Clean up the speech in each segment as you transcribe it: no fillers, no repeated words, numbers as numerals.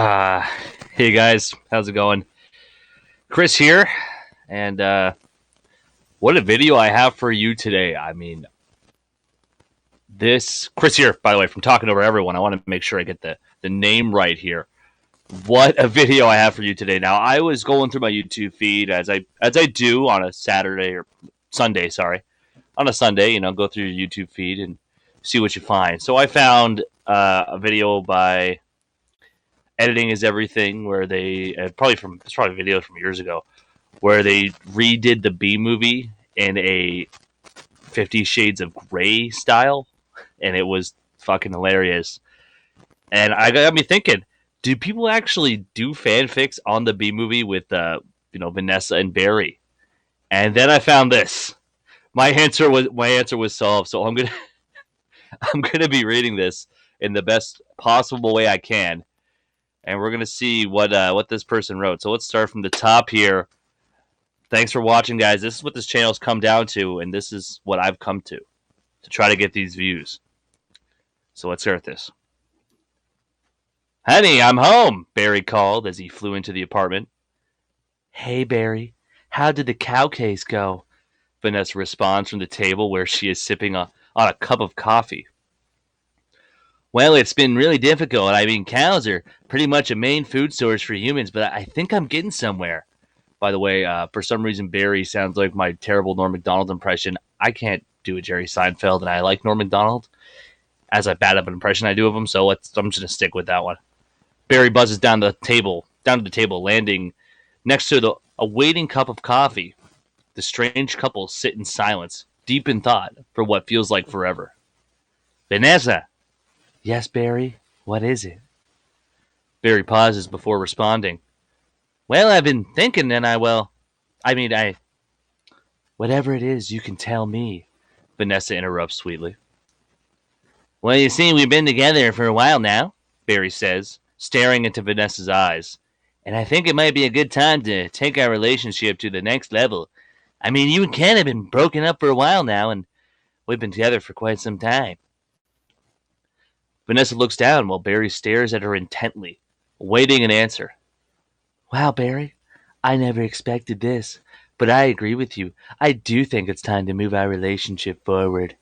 Hey guys, how's it going? Chris here, and what a video I have for you today. I mean, this Chris here, by the way, from Talking Over Everyone. I want to make sure I get the name right here. What a video I have for you today. Now, I was going through my YouTube feed as I do on a Saturday or Sunday, sorry, on a Sunday. Go through your YouTube feed and see what you find. So I found a video by Editing is Everything, where they it's probably videos from years ago, where they redid the B movie in a 50 Shades of Grey style, and it was fucking hilarious. And I got me thinking, do people actually do fanfics on the B movie with Vanessa and Barry? And then I found this. My answer was solved, so I'm gonna be reading this in the best possible way I can. And we're going to see what this person wrote. So let's start from the top here. Thanks for watching, guys. This is what this channel's come down to, and this is what I've come to try to get these views. So let's start this. Honey, I'm home, Barry called as he flew into the apartment. Hey, Barry. How did the cow case go? Vanessa responds from the table where she is sipping on a cup of coffee. Well, it's been really difficult. I mean, cows are pretty much a main food source for humans, but I think I'm getting somewhere. By the way, for some reason, Barry sounds like my terrible Norm Macdonald impression. I can't do a Jerry Seinfeld, and I like Norm Macdonald, as bad of an impression I do of him, so I'm just going to stick with that one. Barry buzzes down to the table, landing next to a waiting cup of coffee. The strange couple sit in silence, deep in thought, for what feels like forever. Vanessa! Yes, Barry? What is it? Barry pauses before responding. Well, I've been thinking, and Whatever it is, you can tell me, Vanessa interrupts sweetly. Well, you see, we've been together for a while now, Barry says, staring into Vanessa's eyes. And I think it might be a good time to take our relationship to the next level. I mean, you and Ken have been broken up for a while now, and we've been together for quite some time. Vanessa looks down while Barry stares at her intently, awaiting an answer. Wow, Barry, I never expected this, but I agree with you. I do think it's time to move our relationship forward.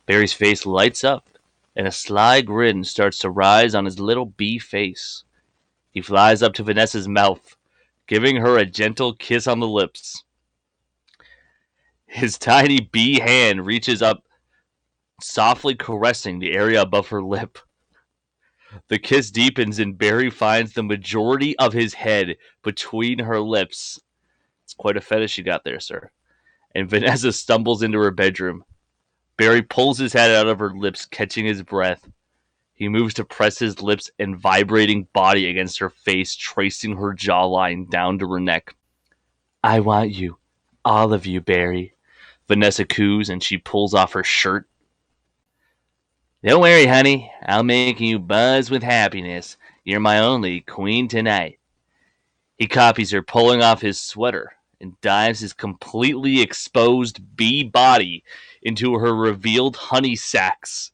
Barry's face lights up, and a sly grin starts to rise on his little bee face. He flies up to Vanessa's mouth, giving her a gentle kiss on the lips. His tiny bee hand reaches up, softly caressing the area above her lip. The kiss deepens and Barry finds the majority of his head between her lips. It's quite a fetish you got there, sir. And Vanessa stumbles into her bedroom. Barry pulls his head out of her lips, catching his breath. He moves to press his lips and vibrating body against her face, tracing her jawline down to her neck. I want you. All of you, Barry. Vanessa coos and she pulls off her shirt. Don't worry, honey. I'll make you buzz with happiness. You're my only queen tonight. He copies her, pulling off his sweater, and dives his completely exposed bee body into her revealed honey sacs.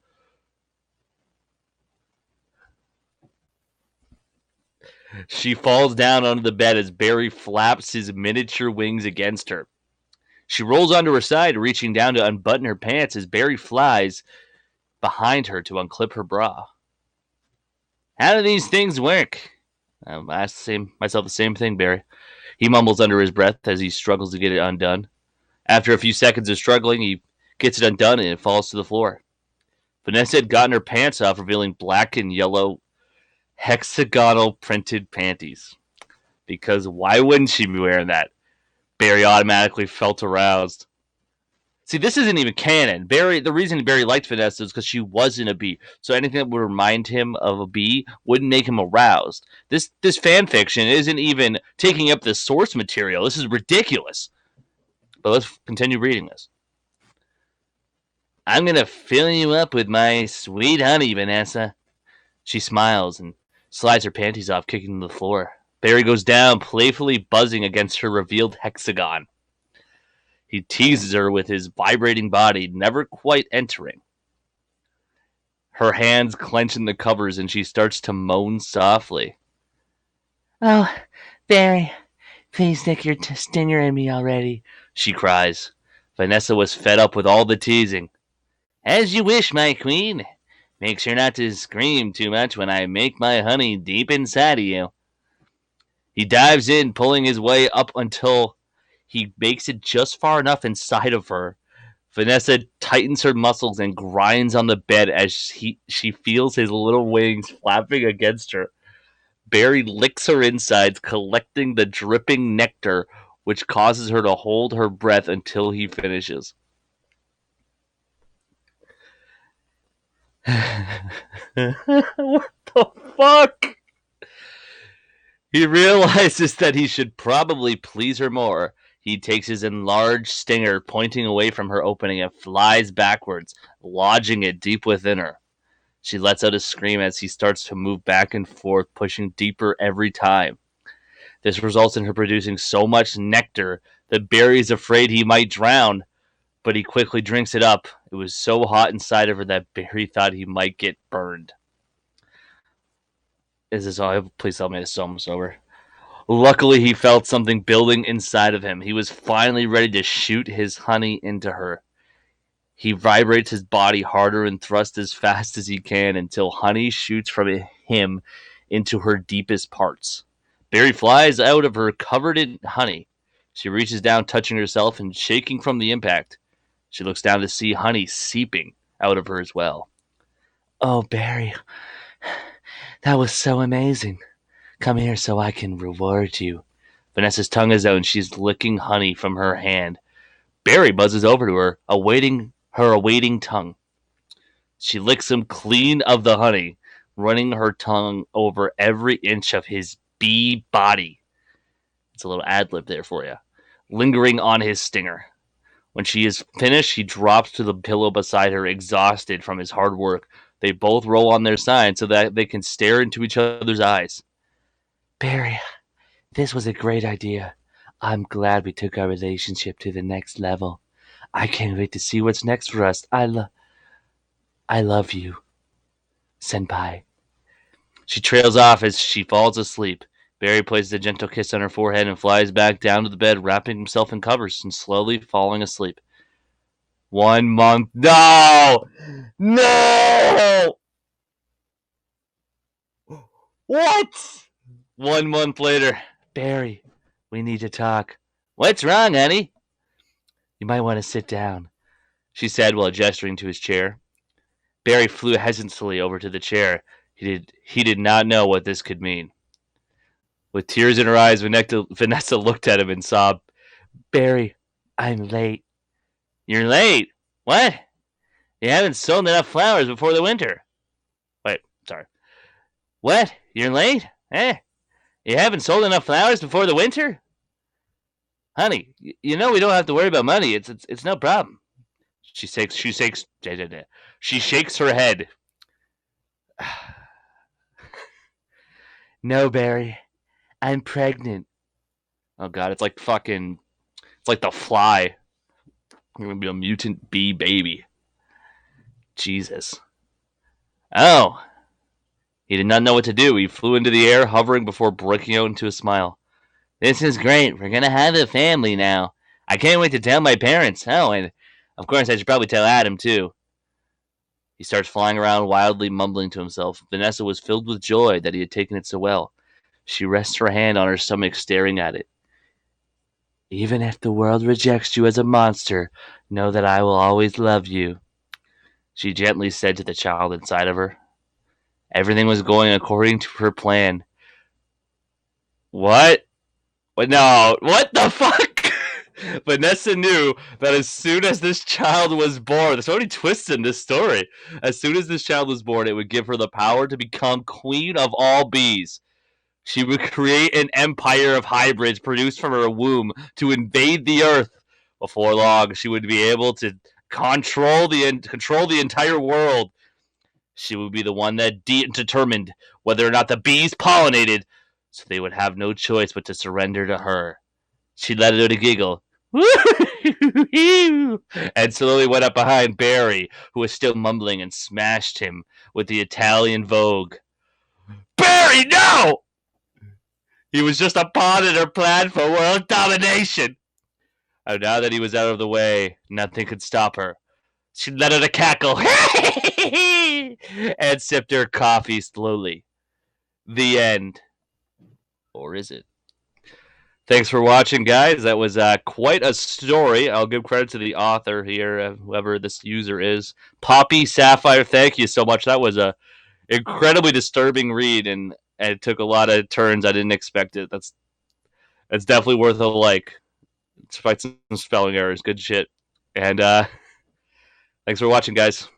She falls down onto the bed as Barry flaps his miniature wings against her. She rolls onto her side, reaching down to unbutton her pants as Barry flies behind her to unclip her bra. How do these things work? I ask myself the same thing, Barry. He mumbles under his breath as he struggles to get it undone. After a few seconds of struggling, he gets it undone and it falls to the floor. Vanessa had gotten her pants off, revealing black and yellow hexagonal printed panties. Because why wouldn't she be wearing that? Barry automatically felt aroused. See, this isn't even canon. The reason Barry liked Vanessa is because she wasn't a bee. So anything that would remind him of a bee wouldn't make him aroused. This fan fiction isn't even taking up the source material. This is ridiculous. But let's continue reading this. I'm going to fill you up with my sweet honey, Vanessa. She smiles and slides her panties off, kicking to the floor. Barry goes down, playfully buzzing against her revealed hexagon. He teases her with his vibrating body, never quite entering. Her hands clench in the covers and she starts to moan softly. Oh, Barry, please stick your stinger in me already, she cries. Vanessa was fed up with all the teasing. As you wish, my queen. Make sure not to scream too much when I make my honey deep inside of you. He dives in, pulling his way up until he makes it just far enough inside of her. Vanessa tightens her muscles and grinds on the bed as she feels his little wings flapping against her. Barry licks her insides, collecting the dripping nectar, which causes her to hold her breath until he finishes. What the fuck? He realizes that he should probably please her more. He takes his enlarged stinger, pointing away from her opening, and flies backwards, lodging it deep within her. She lets out a scream as he starts to move back and forth, pushing deeper every time. This results in her producing so much nectar that Barry is afraid he might drown, but he quickly drinks it up. It was so hot inside of her that Barry thought he might get burned. Is this all? Please tell me this is almost over. Luckily, he felt something building inside of him. He was finally ready to shoot his honey into her. He vibrates his body harder and thrusts as fast as he can until honey shoots from him into her deepest parts. Barry flies out of her covered in honey. She reaches down, touching herself and shaking from the impact. She looks down to see honey seeping out of her as well. Oh, Barry, that was so amazing. Come here so I can reward you. Vanessa's tongue is out and she's licking honey from her hand. Barry buzzes over to her, awaiting tongue. She licks him clean of the honey, running her tongue over every inch of his bee body. It's a little ad-lib there for you. Lingering on his stinger. When she is finished, he drops to the pillow beside her, exhausted from his hard work. They both roll on their side so that they can stare into each other's eyes. Barry, this was a great idea. I'm glad we took our relationship to the next level. I can't wait to see what's next for us. I love you, senpai. She trails off as she falls asleep. Barry places a gentle kiss on her forehead and flies back down to the bed, wrapping himself in covers and slowly falling asleep. 1 month. No! No! What? 1 month later. Barry, we need to talk. What's wrong, honey? You might want to sit down, she said while gesturing to his chair. Barry flew hesitantly over to the chair. He did not know what this could mean. With tears in her eyes, Vanessa looked at him and sobbed. Barry, I'm late. You're late? What? You haven't sold enough flowers before the winter. Wait, sorry. What? You're late? You haven't sold enough flowers before the winter? Honey, you know we don't have to worry about money. It's no problem. She shakes her head. No, Barry. I'm pregnant. Oh god, it's like the Fly. I'm gonna be a mutant bee baby. Jesus. Oh. He did not know what to do. He flew into the air, hovering before breaking out into a smile. This is great. We're gonna have a family now. I can't wait to tell my parents. Oh, and of course I should probably tell Adam too. He starts flying around wildly, mumbling to himself. Vanessa was filled with joy that he had taken it so well. She rests her hand on her stomach, staring at it. Even if the world rejects you as a monster, know that I will always love you, she gently said to the child inside of her. Everything was going according to her plan. What? No, what the fuck? Vanessa knew that as soon as this child was born, there's so many twists in this story. As soon as this child was born, it would give her the power to become queen of all bees. She would create an empire of hybrids produced from her womb to invade the earth. Before long, she would be able to control the entire world. She would be the one that determined whether or not the bees pollinated, so they would have no choice but to surrender to her. She let out a giggle, and slowly went up behind Barry, who was still mumbling, and smashed him with the Italian Vogue. Barry, no! He was just a pawn in her plan for world domination. And now that he was out of the way, nothing could stop her. She let out a cackle and sipped her coffee slowly. The end. Or is it? Thanks for watching, guys. That was quite a story. I'll give credit to the author here, whoever this user is. Poppy Sapphire, thank you so much. That was a incredibly disturbing read, and it took a lot of turns. I didn't expect it. That's definitely worth a like. Despite some spelling errors. Good shit. And thanks for watching, guys.